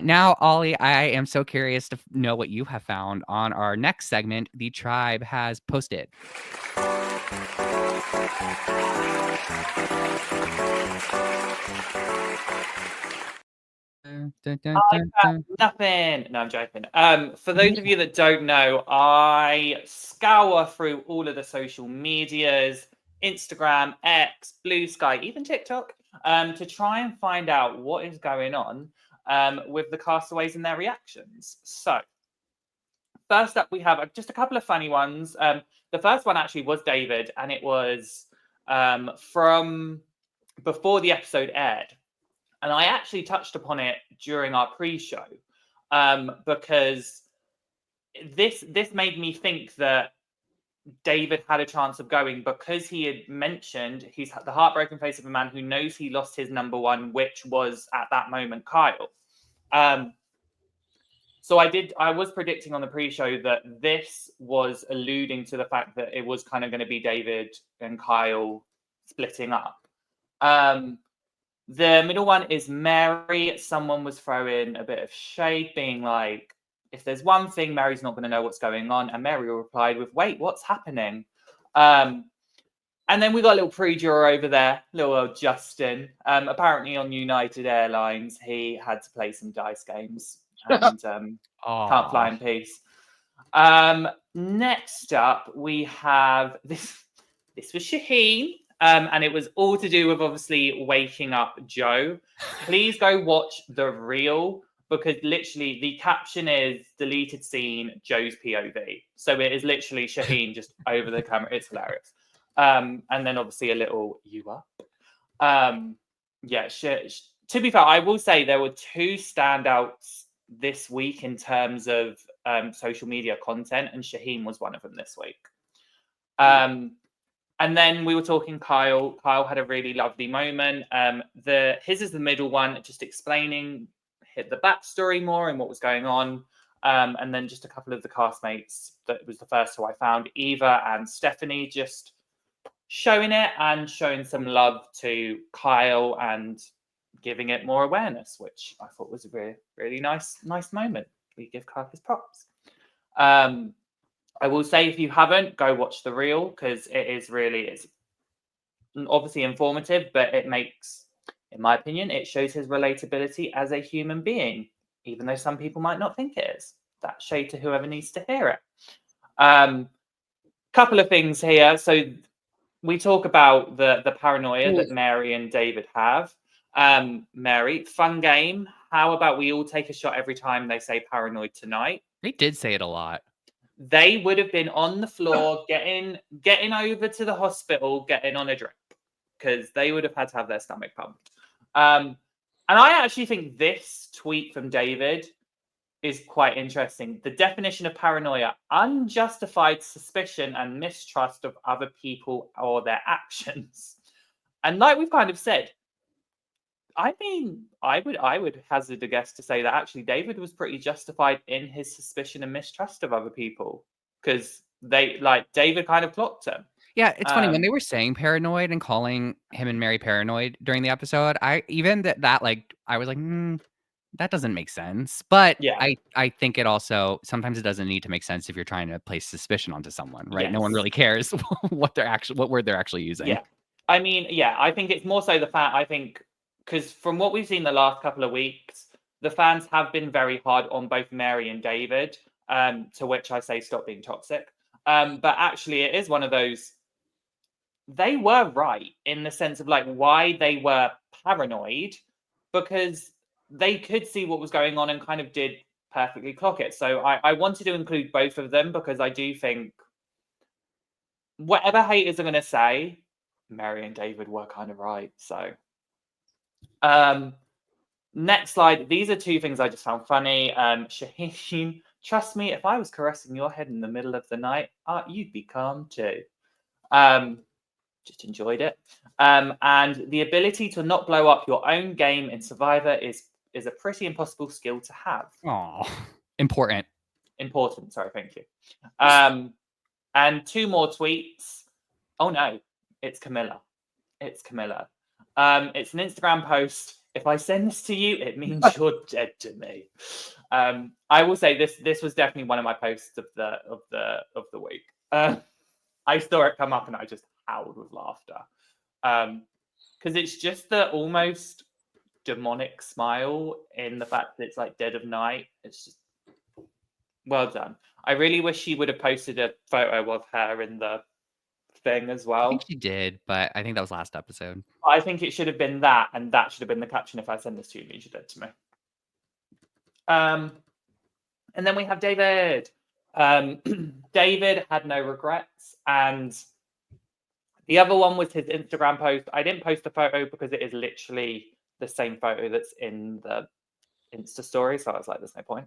Now, Ollie, I am so curious to know what you have found on our next segment. The tribe has posted. I found nothing. No, I'm joking. For those of you that don't know, I scour through all of the social medias, Instagram, X, Blue Sky, even TikTok, to try and find out what is going on with the castaways and their reactions. So, first up, we have just a couple of funny ones. The first one actually was David, and it was from before the episode aired. And I actually touched upon it during our pre-show because this made me think that David had a chance of going because he had mentioned he's the heartbroken face of a man who knows he lost his number one, which was at that moment Kyle. So I was predicting on the pre-show that this was alluding to the fact that it was kind of going to be David and Kyle splitting up. The middle one is Mary. Someone was throwing a bit of shade, being like, if there's one thing, Mary's not going to know what's going on. And Mary replied with, wait, what's happening? And then we got a little pre-juror over there, little old Justin. Apparently on United Airlines, he had to play some dice games and can't fly in peace. Next up, we have this. This was Shaheen. And it was all to do with obviously waking up Joe. Please go watch the reel because literally the caption is deleted scene, Joe's POV. So it is literally Shaheen just over the camera. It's hilarious. And then obviously a little you up. To be fair, I will say there were two standouts this week in terms of social media content, and Shaheen was one of them this week. And then we were talking Kyle. Kyle had a really lovely moment. His is the middle one, just explaining the backstory more and what was going on. And then just a couple of the castmates. That was the first two I found. Eva and Stephanie just showing it and showing some love to Kyle and giving it more awareness, which I thought was a really, really nice moment. We give Kyle his props. I will say, if you haven't, go watch the reel because it's obviously informative, but it makes, in my opinion, it shows his relatability as a human being, even though some people might not think it is. That shade to whoever needs to hear it. Couple of things here. So we talk about the paranoia that Mary and David have. Mary, fun game. How about we all take a shot every time they say paranoid tonight? They did say it a lot. They would have been on the floor, getting over to the hospital, getting on a drip, because they would have had to have their stomach pumped. And I actually think this tweet from David is quite interesting. The definition of paranoia: unjustified suspicion and mistrust of other people or their actions. And like we've kind of said, I mean, I would hazard a guess to say that actually David was pretty justified in his suspicion and mistrust of other people because David kind of clocked him. Yeah, it's funny when they were saying paranoid and calling him and Mary paranoid during the episode. I was like, that doesn't make sense. But yeah, I think it also sometimes it doesn't need to make sense if you're trying to place suspicion onto someone, right? Yes. No one really cares what word they're actually using. Yeah, I mean, yeah, I think it's more so the fact. I think because from what we've seen the last couple of weeks, the fans have been very hard on both Mary and David. To which I say, stop being toxic. But actually, it is one of those. They were right in the sense of like why they were paranoid because they could see what was going on and kind of did perfectly clock it. So I wanted to include both of them because I do think whatever haters are going to say, Mary and David were kind of right. So next slide. These are two things I just found funny. Shaheen, trust me, if I was caressing your head in the middle of the night, you'd be calm too. Just enjoyed it. And the ability to not blow up your own game in Survivor is a pretty impossible skill to have. Oh, important. Important. Sorry, thank you. And two more tweets. Oh no, it's Camilla. It's Camilla. It's an Instagram post. If I send this to you, it means you're dead to me. I will say this was definitely one of my posts of the week. I saw it come up and I just howled with laughter. Because it's just the almost demonic smile in the fact that it's like dead of night. It's just well done. I really wish she would have posted a photo of her in the thing as I well. think she did, but I think that was last episode. I think it should have been that, and that should have been the caption. If I send this to you, you're dead to me. And then we have David. David had no regrets, and the other one was his Instagram post. I didn't post the photo because it is literally the same photo that's in the Insta story, so I was like, "There's no point."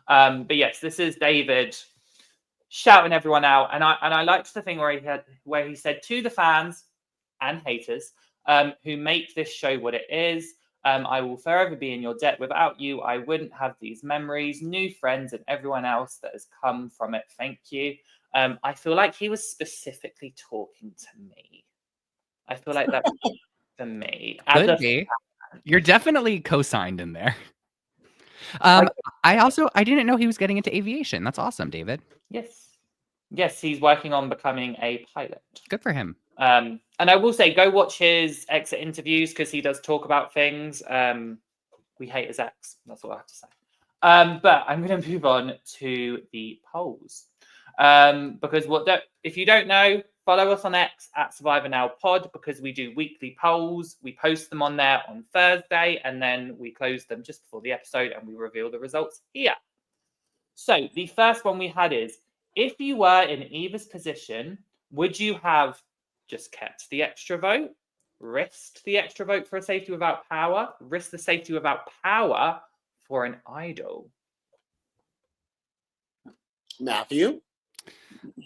But yes, this is David shouting everyone out, and I liked the thing where he said to the fans and haters who make this show what it is. I will forever be in your debt. Without you, I wouldn't have these memories, new friends, and everyone else that has come from it. Thank you. I feel like he was specifically talking to me. I feel like that for me. Could be. You're definitely co-signed in there. I didn't know he was getting into aviation. That's awesome, David. Yes, he's working on becoming a pilot. Good for him. And I will say, go watch his exit interviews because he does talk about things. We hate his ex. That's all I have to say. But I'm going to move on to the polls. Because if you don't know, follow us on X at Survivor Now Pod, because we do weekly polls. We post them on there on Thursday, and then we close them just before the episode, and we reveal the results here. So the first one we had is, if you were in Eva's position, would you have just kept the extra vote, risked the extra vote for a safety without power, risked the safety without power for an idol? Matthew?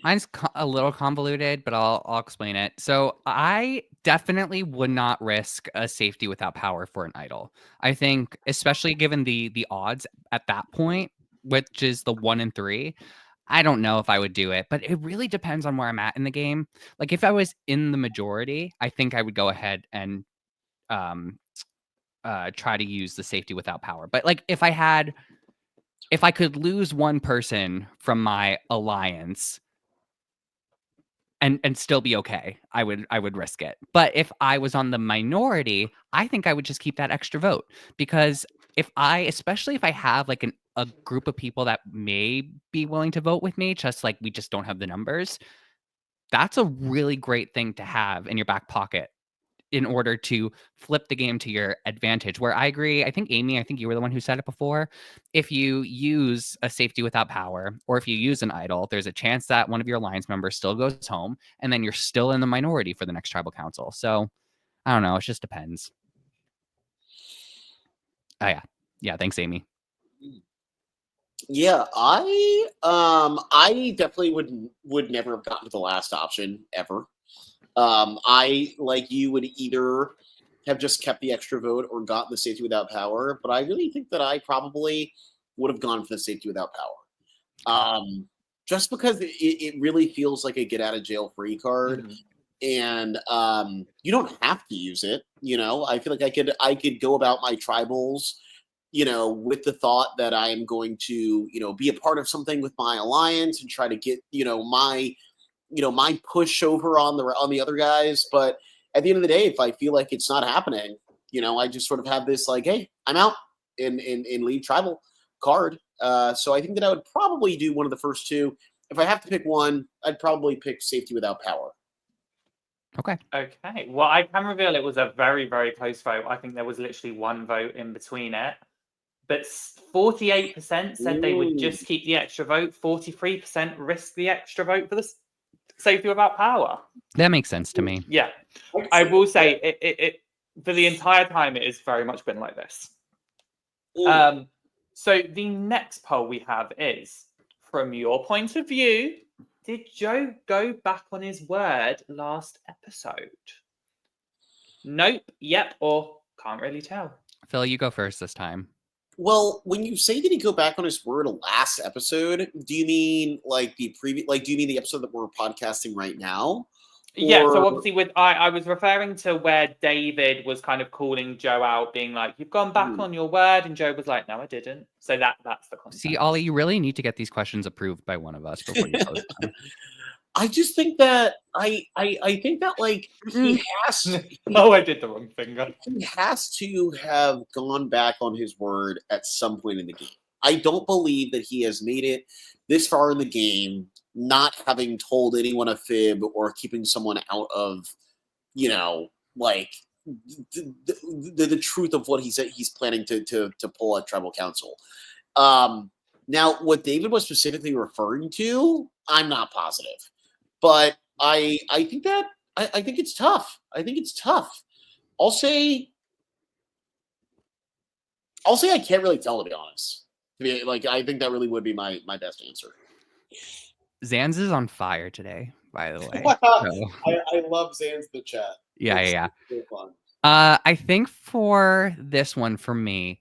Mine's a little convoluted, but I'll explain it. So I definitely would not risk a safety without power for an idol. I think, especially given the odds at that point, which is the 1 in 3, I don't know if I would do it, but it really depends on where I'm at in the game. Like if I was in the majority, I think I would go ahead and try to use the safety without power. But like if I could lose one person from my alliance and still be okay, I would risk it. But if I was on the minority, I think I would just keep that extra vote, because especially if I have like a group of people that may be willing to vote with me, just like we just don't have the numbers, that's a really great thing to have in your back pocket in order to flip the game to your advantage. Where I agree, I think Amy, you were the one who said it before. If you use a safety without power, or if you use an idol, there's a chance that one of your alliance members still goes home, and then you're still in the minority for the next tribal council. So I don't know. It just depends. Oh yeah. Thanks, Amy. Yeah, I definitely would never have gotten to the last option ever. I, like you, would either have just kept the extra vote or gotten the safety without power, but I really think that I probably would have gone for the safety without power. Just because it really feels like a get out of jail free card. And you don't have to use it. I feel like I could go about my tribals, with the thought that I am going to, be a part of something with my alliance and try to get, my push over on the other guys. But at the end of the day, if I feel like it's not happening, I just sort of have this like, hey, I'm out in leave tribal card. So I think that I would probably do one of the first two. If I have to pick one, I'd probably pick safety without power. Okay. Well, I can reveal it was a very, very close vote. I think there was literally one vote in between it. But 48% said they would just keep the extra vote. 43% risk the extra vote for the safety without power. That makes sense to me. Yeah. I will say it for the entire time, it has very much been like this. So the next poll we have is, from your point of view, did Joe go back on his word last episode? Nope, yep, or can't really tell. Phil, you go first this time. Well, when you say did he go back on his word last episode, do you mean like the previous? Like, do you mean the episode that we're podcasting right now, Yeah, so Or- obviously with I was referring to where David was kind of calling Joe out, being like, "You've gone back Hmm. on your word," and Joe was like, "No, I didn't." So that's the context. See, Ollie, you really need to get these questions approved by one of us before you post them. I just think that I think that like he has Oh, I did the wrong finger. he has to have gone back on his word at some point in the game. I don't believe that he has made it this far in the game, not having told anyone a fib or keeping someone out of, like the truth of what he's planning to pull at tribal council. Now, what David was specifically referring to, I'm not positive, but I think that I think it's tough. I think it's tough. I'll say I can't really tell, to be honest. To be like, I think that really would be my best answer. Zanz is on fire today, by the way. So, I love Zan's the chat. yeah. So fun. I think for this one, for me,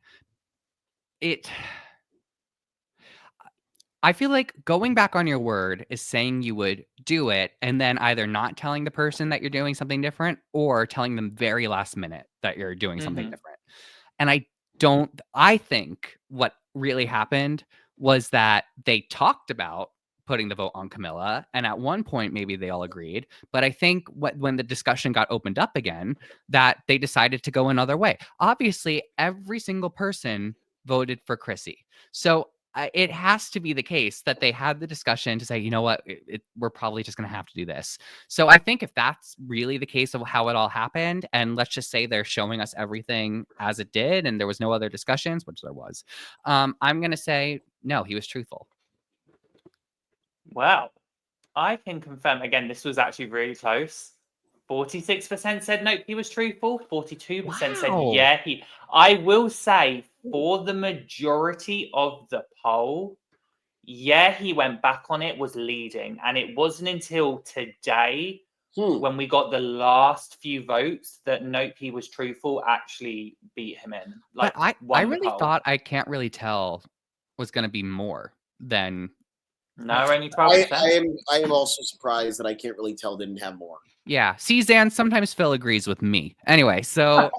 I feel like going back on your word is saying you would do it and then either not telling the person that you're doing something different or telling them very last minute that you're doing something Mhm. different. And I think what really happened was that they talked about putting the vote on Camilla. And at one point, maybe they all agreed. But I think when the discussion got opened up again, that they decided to go another way. Obviously, every single person voted for Chrissy. So it has to be the case that they had the discussion to say, you know what, we're probably just going to have to do this. So I think if that's really the case of how it all happened, and let's just say they're showing us everything as it did, and there was no other discussions, which there was, I'm going to say, no, he was truthful. Wow. I can confirm again, this was actually really close. 46% said nope, he was truthful. 42% said Wow. yeah, I will say for the majority of the poll, yeah, he went back on it, was leading. And it wasn't until today when we got the last few votes that nope, he was truthful actually beat him in. Like, But I won the really poll. thought I can't really tell was going to be more than No, only I 12%. am also surprised that I can't really tell didn't have more. Yeah. See, Zan, sometimes Phil agrees with me. Anyway, so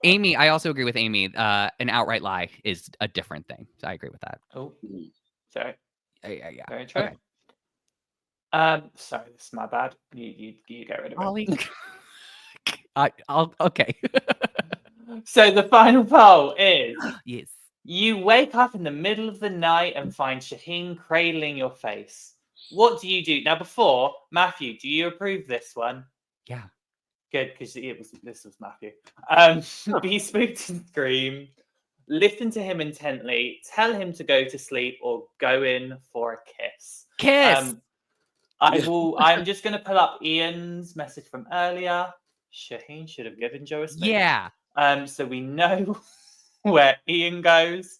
Amy, I also agree with Amy. An outright lie is a different thing. So I agree with that. Oh, Mhm. sorry. Yeah. Very true. Okay. Sorry, this is my bad. You get rid of Ollie. it. Okay. So the final poll is: Yes. you wake up in the middle of the night and find Shaheen cradling your face. What do you do? Now, before Matthew, do you approve this one? Yeah. Good, because this was Matthew. Be spooked and scream. Listen to him intently. Tell him to go to sleep or go in for a kiss. Kiss. I'm just going to pull up Ian's message from earlier. Shaheen should have given Joe a spoon. Yeah. So we know where Ian goes.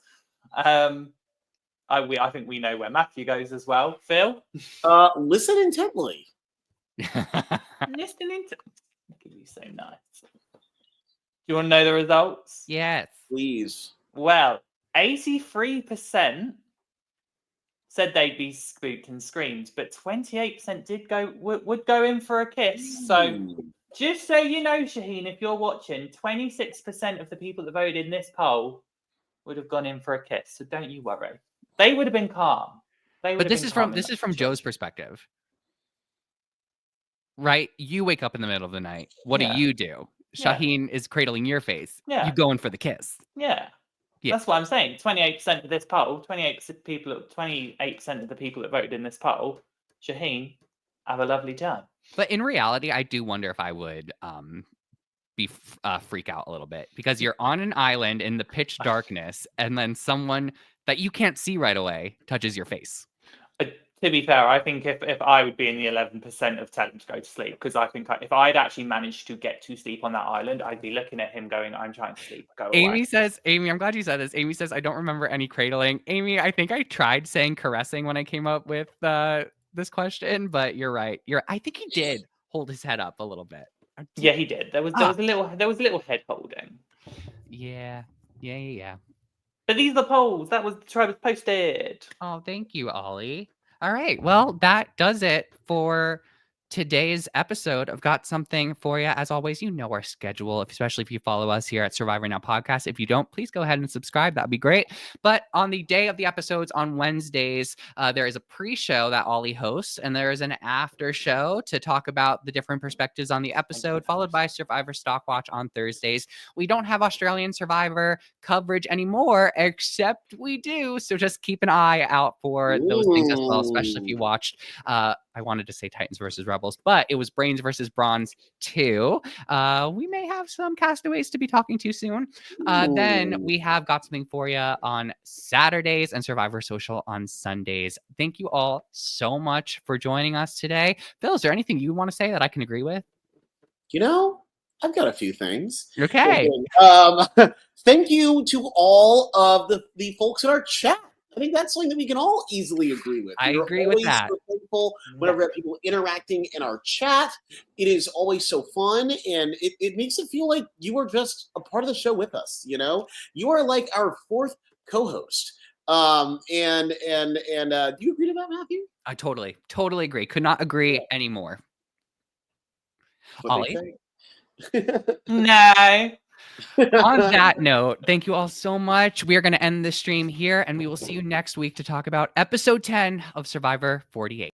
I think we know where Matthew goes as well. Phil, Listen intently. listening to you so nice. Do you want to know the results? Yes. Please. Well, 83% said they'd be spooked and screamed, but 28% would go in for a kiss. So just so you know, Shaheen, if you're watching, 26% of the people that voted in this poll would have gone in for a kiss. So don't you worry. They would have been calm. But this is from Joe's perspective. Right? You wake up in the middle of the night. What do you do? Shaheen is cradling your face. Yeah. You going for the kiss. Yeah. That's what I'm saying. 28% of this poll, 28% of the people that voted in this poll, Shaheen, have a lovely time. But in reality, I do wonder if I would freak out a little bit, because you're on an island in the pitch darkness, and then someone that you can't see right away touches your face. To be fair, I think if I would be in the 11% of tell him to go to sleep, because I think if I'd actually managed to get to sleep on that island, I'd be looking at him going, I'm trying to sleep, go away. Amy, I'm glad you said this. Amy says, I don't remember any cradling. Amy, I think I tried saying caressing when I came up with this question, but you're right. I think he did hold his head up a little bit. Yeah, he did. There was a little head holding. Yeah. But these are the polls. That was the tribe was posted. Oh, thank you, Ollie. All right. Well, that does it for today's episode of Got Something For You. As always, you know our schedule, especially if you follow us here at Survivor Now Podcast. If you don't, please go ahead and subscribe. That'd be great. But on the day of the episodes on Wednesdays, there is a pre-show that Ollie hosts, and there is an after show to talk about the different perspectives on the episode, followed by Survivor Stock Watch on Thursdays. We don't have Australian Survivor coverage anymore, except we do. So just keep an eye out for those things as well, especially if you watched I wanted to say Titans versus Rebels, but it was Brains versus Bronze 2. We may have some castaways to be talking to soon. Then we have Got Something For You on Saturdays and Survivor Social on Sundays. Thank you all so much for joining us today. Phil, is there anything you want to say that I can agree with? You know, I've got a few things. Okay. Thank you to all of the folks in our chat. I think that's something that we can all easily agree with. I We're agree with always that. So thankful whenever we have people interacting in our chat. It is always so fun, and it makes it feel like you are just a part of the show with us. You know, you are like our fourth co-host. Do you agree to that, Matthew? I totally agree. Could not agree anymore. Ollie? No. On that note, thank you all so much. We are going to end this stream here, and we will see you next week to talk about episode 10 of Survivor 48.